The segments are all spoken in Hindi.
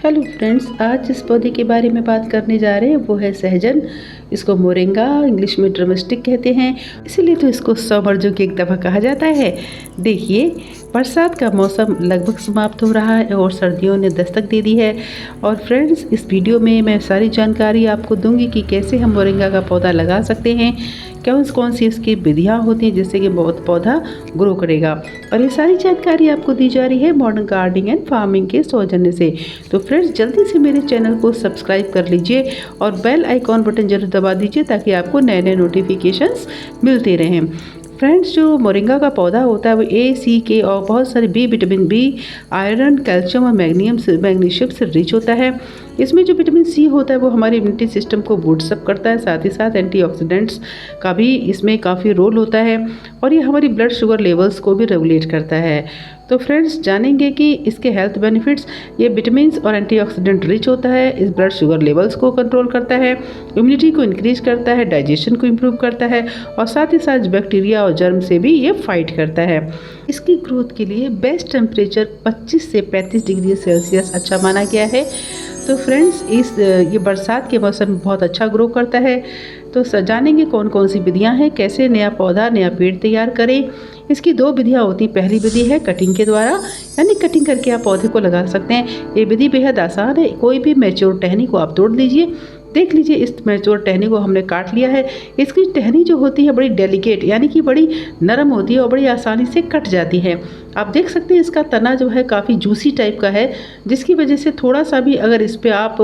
हेलो फ्रेंड्स, आज जिस पौधे के बारे में बात करने जा रहे हैं वो है सहजन। इसको मोरिंगा इंग्लिश में ड्रमस्टिक कहते हैं, इसीलिए तो इसको 100 मर्जों की एक दफ़ा कहा जाता है। देखिए, बरसात का मौसम लगभग समाप्त हो रहा है और सर्दियों ने दस्तक दे दी है। और फ्रेंड्स, इस वीडियो में मैं सारी जानकारी आपको दूंगी कि कैसे हम मोरिंगा का पौधा लगा सकते हैं, कौन सी इसकी विधियाँ होती हैं जिससे कि बहुत पौधा ग्रो करेगा। और ये सारी जानकारी आपको दी जा रही है मॉडर्न गार्डनिंग एंड फार्मिंग के सौजन्य से। तो फ्रेंड्स, जल्दी से मेरे चैनल को सब्सक्राइब कर लीजिए और बेल आइकॉन बटन जरूर दबा दीजिए ताकि आपको नए नए नोटिफिकेशंस मिलते रहें। फ्रेंड्स, जो मोरिंगा का पौधा होता है वो ए, सी, के और बहुत सारे B vitamin B, iron, calcium और मैग्नीशियम से रिच होता है। इसमें जो विटामिन सी होता है वो हमारे इम्यूनिटी सिस्टम को बूस्टअप करता है, साथ ही साथ एंटीऑक्सीडेंट्स का भी इसमें काफ़ी रोल होता है और ये हमारी ब्लड शुगर लेवल्स को भी रेगुलेट करता है। तो फ्रेंड्स, जानेंगे कि इसके हेल्थ बेनिफिट्स। ये विटामिन्स और एंटीऑक्सीडेंट रिच होता है, इस ब्लड शुगर लेवल्स को कंट्रोल करता है, इम्यूनिटी को इंक्रीज करता है, डाइजेशन को इम्प्रूव करता है और साथ ही साथ बैक्टीरिया और जर्म से भी ये फाइट करता है। इसकी ग्रोथ के लिए बेस्ट टेम्परेचर 25 से 35 डिग्री सेल्सियस अच्छा माना गया है। तो फ्रेंड्स, ये बरसात के मौसम में बहुत अच्छा ग्रो करता है। तो जानेंगे कौन कौन सी विधियां हैं, कैसे नया पौधा नया पेड़ तैयार करें। इसकी 2 विधियां होती हैं। पहली विधि है कटिंग के द्वारा, यानी कटिंग करके आप पौधे को लगा सकते हैं। ये विधि बेहद आसान है। कोई भी मैच्योर टहनी को आप तोड़ लीजिए। देख लीजिए, इस मैच्योर टहनी को हमने काट लिया है। इसकी टहनी जो होती है बड़ी डेलिकेट, यानी कि बड़ी नरम होती है और बड़ी आसानी से कट जाती है। आप देख सकते हैं इसका तना जो है काफ़ी जूसी टाइप का है, जिसकी वजह से थोड़ा सा भी अगर इस पर आप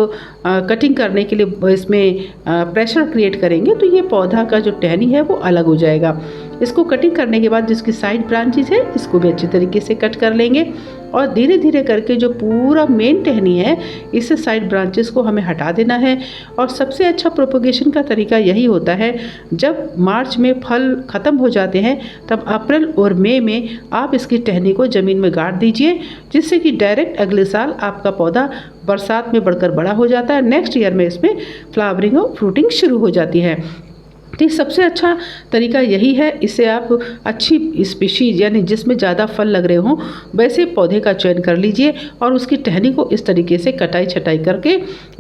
कटिंग करने के लिए इसमें प्रेशर क्रिएट करेंगे तो ये पौधा का जो टहनी है वो अलग हो जाएगा। इसको कटिंग करने के बाद जिसकी साइड ब्रांचेस है इसको भी अच्छी तरीके से कट कर लेंगे और धीरे धीरे करके जो पूरा मेन टहनी है इस साइड ब्रांचेस को हमें हटा देना है। और सबसे अच्छा प्रोपोगेशन का तरीका यही होता है, जब मार्च में फल ख़त्म हो जाते हैं तब अप्रैल और मई में आप इसकी टहनी को ज़मीन में गाड़ दीजिए, जिससे कि डायरेक्ट अगले साल आपका पौधा बरसात में बढ़कर बड़ा हो जाता है। नेक्स्ट ईयर में इसमें फ्लावरिंग और फ्रूटिंग शुरू हो जाती है। तो सबसे अच्छा तरीका यही है। इससे आप अच्छी स्पीशीज़, यानी जिसमें ज़्यादा फल लग रहे हों वैसे पौधे का चयन कर लीजिए और उसकी टहनी को इस तरीके से कटाई छटाई करके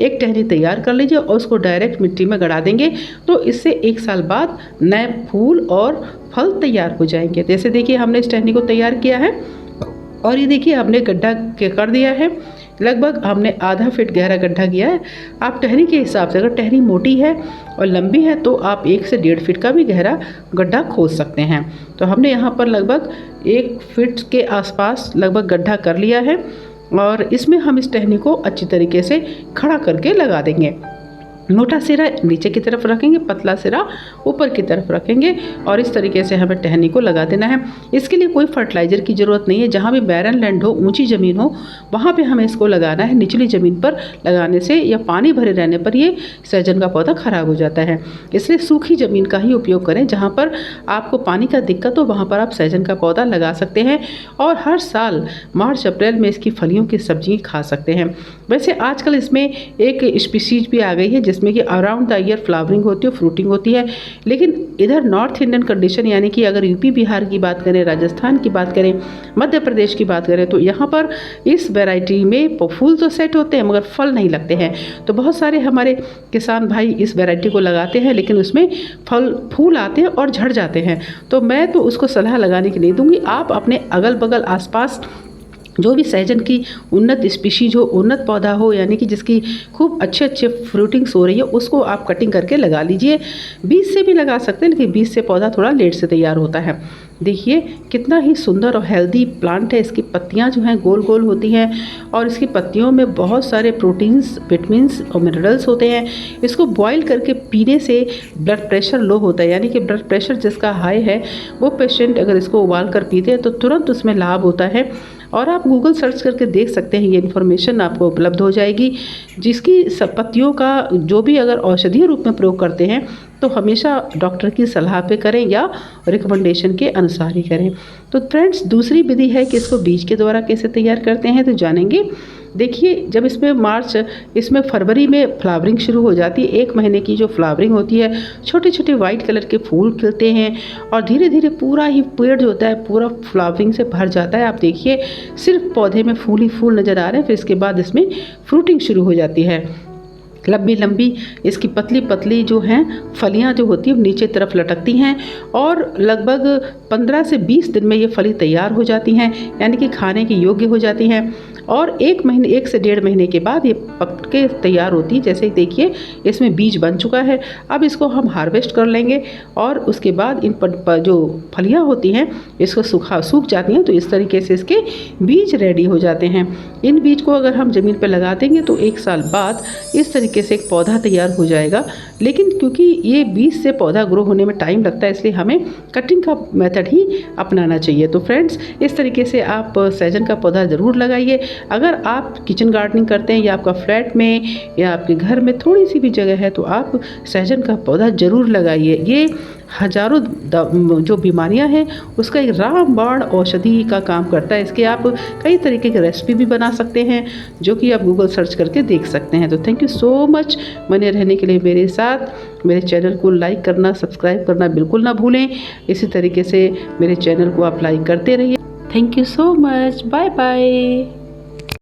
एक टहनी तैयार कर लीजिए और उसको डायरेक्ट मिट्टी में गड़ा देंगे। तो इससे 1 साल बाद नए फूल और फल तैयार हो जाएंगे। जैसे देखिए, हमने इस टहनी को तैयार किया है और ये देखिए हमने गड्ढा कर दिया है। लगभग हमने आधा फीट गहरा गड्ढा किया है। आप टहनी के हिसाब से, अगर टहनी मोटी है और लंबी है तो आप 1 से 1.5 फीट का भी गहरा गड्ढा खोद सकते हैं। तो हमने यहाँ पर लगभग 1 फीट के आसपास लगभग गड्ढा कर लिया है और इसमें हम इस टहनी को अच्छी तरीके से खड़ा करके लगा देंगे। मोटा सिरा नीचे की तरफ रखेंगे, पतला सिरा ऊपर की तरफ रखेंगे और इस तरीके से हमें टहनी को लगा देना है। इसके लिए कोई फर्टिलाइज़र की ज़रूरत नहीं है। जहाँ भी बैरन लैंड हो, ऊंची ज़मीन हो, वहाँ पे हमें इसको लगाना है। निचली ज़मीन पर लगाने से या पानी भरे रहने पर ये सहजन का पौधा ख़राब हो जाता है। इसलिए सूखी ज़मीन का ही उपयोग करें। जहाँ पर आपको पानी का दिक्कत हो वहाँ पर आप सहजन का पौधा लगा सकते हैं और हर साल मार्च अप्रैल में इसकी फलियों की सब्जी खा सकते हैं। वैसे आजकल इसमें एक स्पीशीज भी आ गई है जिसमें कि अराउंड द ईयर फ्लावरिंग होती है, फ्रूटिंग होती है। लेकिन इधर नॉर्थ इंडियन कंडीशन, यानी कि अगर यूपी बिहार की बात करें, राजस्थान की बात करें, मध्य प्रदेश की बात करें, तो यहाँ पर इस वैरायटी में फूल तो सेट होते हैं मगर फल नहीं लगते हैं। तो बहुत सारे हमारे किसान भाई इस वैरायटी को लगाते हैं लेकिन उसमें फूल आते हैं और झड़ जाते हैं। तो मैं तो उसको सलाह लगाने की नहीं दूंगी। आप अपने अगल बगल आसपास जो भी सहजन की उन्नत स्पीशीज हो, उन्नत पौधा हो, यानी कि जिसकी खूब अच्छे फ्रूटिंग्स हो रही है, उसको आप कटिंग करके लगा लीजिए। बीज से भी लगा सकते हैं, लेकिन बीज से पौधा थोड़ा लेट से तैयार होता है। देखिए कितना ही सुंदर और हेल्दी प्लांट है। इसकी पत्तियां जो हैं गोल गोल होती हैं और इसकी पत्तियों में बहुत सारे प्रोटीन्स, विटामिन्स और मिनरल्स होते हैं। इसको बॉईल करके पीने से ब्लड प्रेशर लो होता है, यानी कि ब्लड प्रेशर जिसका हाई है वो पेशेंट अगर इसको उबाल कर पीते हैं तो तुरंत उसमें लाभ होता है। और आप गूगल सर्च करके देख सकते हैं, ये इन्फॉर्मेशन आपको उपलब्ध हो जाएगी। जिसकी सब पत्तियों का जो भी अगर औषधीय रूप में प्रयोग करते हैं तो हमेशा डॉक्टर की सलाह पे करें या रिकमेंडेशन के अनुसार ही करें। तो फ्रेंड्स, दूसरी विधि है कि इसको बीज के द्वारा कैसे तैयार करते हैं, तो जानेंगे। देखिए जब इसमें फरवरी में फ्लावरिंग शुरू हो जाती है, 1 महीने की जो फ्लावरिंग होती है, छोटे छोटे वाइट कलर के फूल खिलते हैं और धीरे धीरे पूरा ही पेड़ जो होता है पूरा फ्लावरिंग से भर जाता है। आप देखिए सिर्फ पौधे में फूल ही फूल नज़र आ रहे हैं, फिर इसके बाद इसमें फ्रूटिंग शुरू हो जाती है। लंबी लंबी इसकी पतली पतली जो हैं फलियां जो होती हैं नीचे तरफ लटकती हैं और लगभग 15 से 20 दिन में ये फली तैयार हो जाती हैं, यानी कि खाने के योग्य हो जाती हैं। और 1 से 1.5 महीने के बाद ये पक के तैयार होती है। जैसे देखिए इसमें बीज बन चुका है, अब इसको हम हार्वेस्ट कर लेंगे और उसके बाद इन जो फलियां होती हैं इसको सूख जाती हैं, तो इस तरीके से इसके बीज रेडी हो जाते हैं। इन बीज को अगर हम ज़मीन पर लगा देंगे तो 1 साल बाद इस तरीके से एक पौधा तैयार हो जाएगा। लेकिन क्योंकि ये बीज से पौधा ग्रो होने में टाइम लगता है, इसलिए हमें कटिंग का मेथड ही अपनाना चाहिए। तो फ्रेंड्स, इस तरीके से आप सहजन का पौधा ज़रूर लगाइए। अगर आप किचन गार्डनिंग करते हैं या आपका फ्लैट में या आपके घर में थोड़ी सी भी जगह है तो आप सहजन का पौधा ज़रूर लगाइए। ये हजारों जो बीमारियां हैं उसका एक रामबाण औषधि का काम करता है। इसके आप कई तरीके की रेसिपी भी बना सकते हैं जो कि आप गूगल सर्च करके देख सकते हैं। तो थैंक यू सो मच बने रहने के लिए मेरे साथ। मेरे चैनल को लाइक करना, सब्सक्राइब करना बिल्कुल ना भूलें। इसी तरीके से मेरे चैनल को आप लाइक करते रहिए। Thank you so much, bye bye.